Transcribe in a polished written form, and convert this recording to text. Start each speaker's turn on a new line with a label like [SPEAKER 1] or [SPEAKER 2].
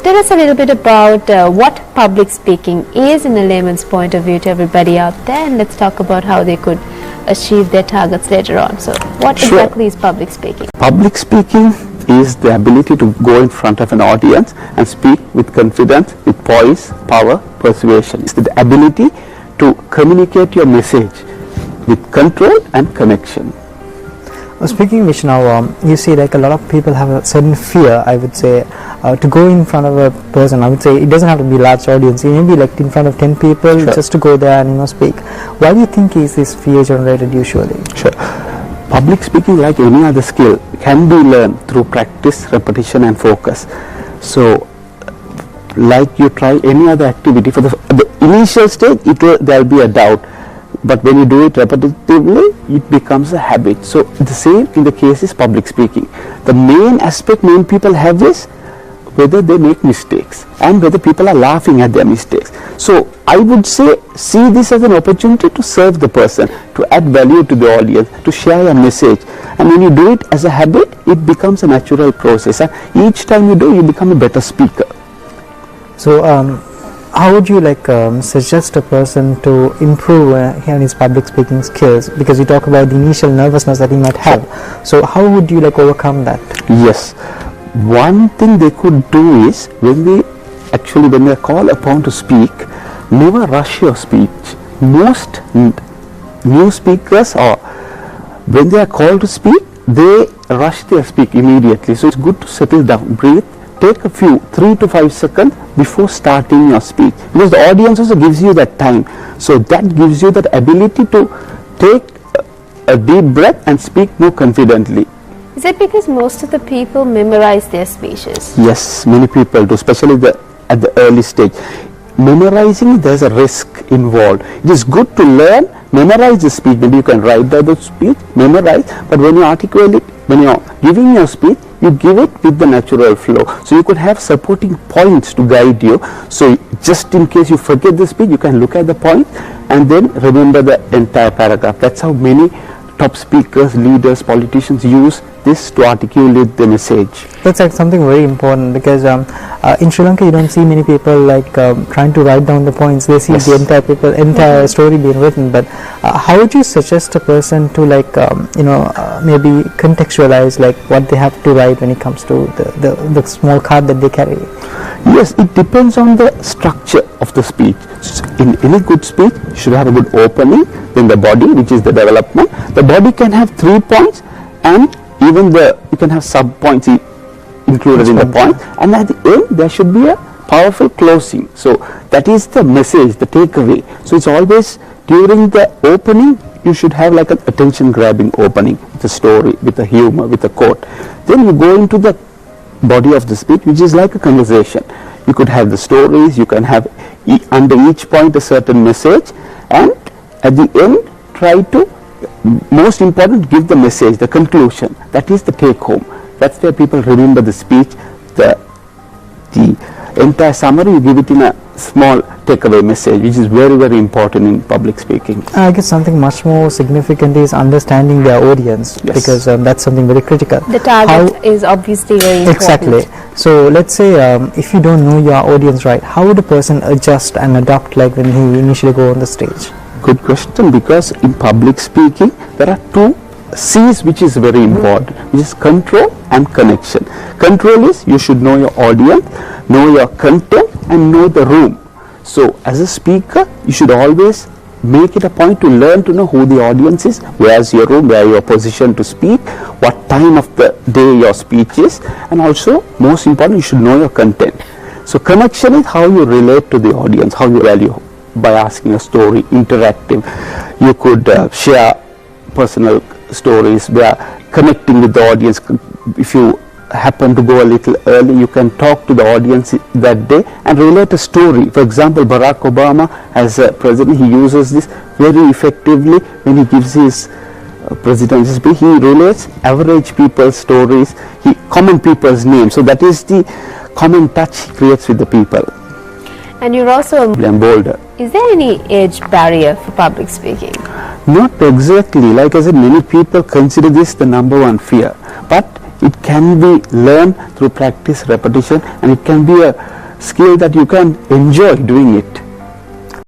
[SPEAKER 1] tell us a little bit about what public speaking is in a layman's point of view to everybody out there, and let's talk about how they could achieve their targets later on. So what exactly is public speaking?
[SPEAKER 2] Public speaking is the ability to go in front of an audience and speak with confidence, with poise, power, persuasion. It's the ability to communicate your message with control and connection.
[SPEAKER 3] Speaking which now, you see like a lot of people have a certain fear, I would say, to go in front of a person. I would say it doesn't have to be large audience, it may be like in front of 10 people, sure, just to go there and speak. Why do you think is this fear generated usually?
[SPEAKER 2] Sure. Public speaking, like any other skill, can be learned through practice, repetition and focus. So like you try any other activity, for the initial stage there will be a doubt, but when you do it repetitively, it becomes a habit. So the same in the case is public speaking. The main aspect many people have is whether they make mistakes and whether people are laughing at their mistakes. So I would say, see this as an opportunity to serve the person, to add value to the audience, to share a message. And when you do it as a habit, it becomes a natural process. And each time you do, you become a better speaker.
[SPEAKER 3] So how would you suggest a person to improve his public speaking skills? Because you talk about the initial nervousness that he might have. So how would you overcome that?
[SPEAKER 2] Yes. One thing they could do is, when they are called upon to speak, never rush your speech. Most new speakers, or when they are called to speak, they rush their speak immediately. So it's good to settle down, breathe, take a few 3 to 5 seconds before starting your speech, because the audience also gives you that time. So that gives you that ability to take a deep breath and speak more confidently.
[SPEAKER 1] Is it because most of the people memorize their speeches?
[SPEAKER 2] Yes, many people do, especially at the early stage. Memorizing, there's a risk involved. It is good to learn, memorize the speech. Maybe you can write down the speech, memorize, but when you articulate it, when you are giving your speech, you give it with the natural flow. So you could have supporting points to guide you. So just in case you forget the speech, you can look at the point and then remember the entire paragraph. That's how many top speakers, leaders, politicians use this to articulate the message.
[SPEAKER 3] That's something very important, because in Sri Lanka you don't see many people trying to write down the points. They see the entire story being written. But how would you suggest a person to maybe contextualize what they have to write when it comes to the small card that they carry?
[SPEAKER 2] Yes, it depends on the structure of the speech. In any good speech, you should have a good opening, then the body, which is the development. The body can have 3 points, and even you can have sub points included in the point, and at the end there should be a powerful closing. So that is the message, the takeaway. So it's always during the opening you should have an attention grabbing opening with a story, with a humor, with a quote. Then you go into the body of the speech, which is like a conversation. You could have the stories, you can have under each point a certain message, and at the end try to, most important, give the message, the conclusion. That is the take home. That's where people remember the speech. The entire summary, you give it in a small takeaway message, which is very, very important in public speaking.
[SPEAKER 3] I guess something much more significant is understanding their audience, because that's something very critical.
[SPEAKER 1] The target is obviously very important.
[SPEAKER 3] Exactly. So let's say if you don't know your audience right, how would a person adjust and adapt when he initially go on the stage?
[SPEAKER 2] Good question, because in public speaking there are 2 C's which is very important, which is control and connection. Control is, you should know your audience, know your content and know the room. So as a speaker, you should always make it a point to learn to know who the audience is, where's your room, where your position to speak, what time of the day your speech is, and also most important, you should know your content. So connection is how you relate to the audience, how you value by asking a story, interactive. You could share personal stories, where connecting with the audience. If you happen to go a little early, you can talk to the audience that day and relate a story. For example, Barack Obama as a president, he uses this very effectively when he gives his presidential speech. He relates average people's stories, common people's names. So that is the common touch he creates with the people.
[SPEAKER 1] And you're also
[SPEAKER 2] bolder.
[SPEAKER 1] Is there any age barrier for public speaking?
[SPEAKER 2] Not exactly. Like I said, many people consider this the number 1 fear. But It can be learned through practice, repetition, and it can be a skill that you can enjoy doing it.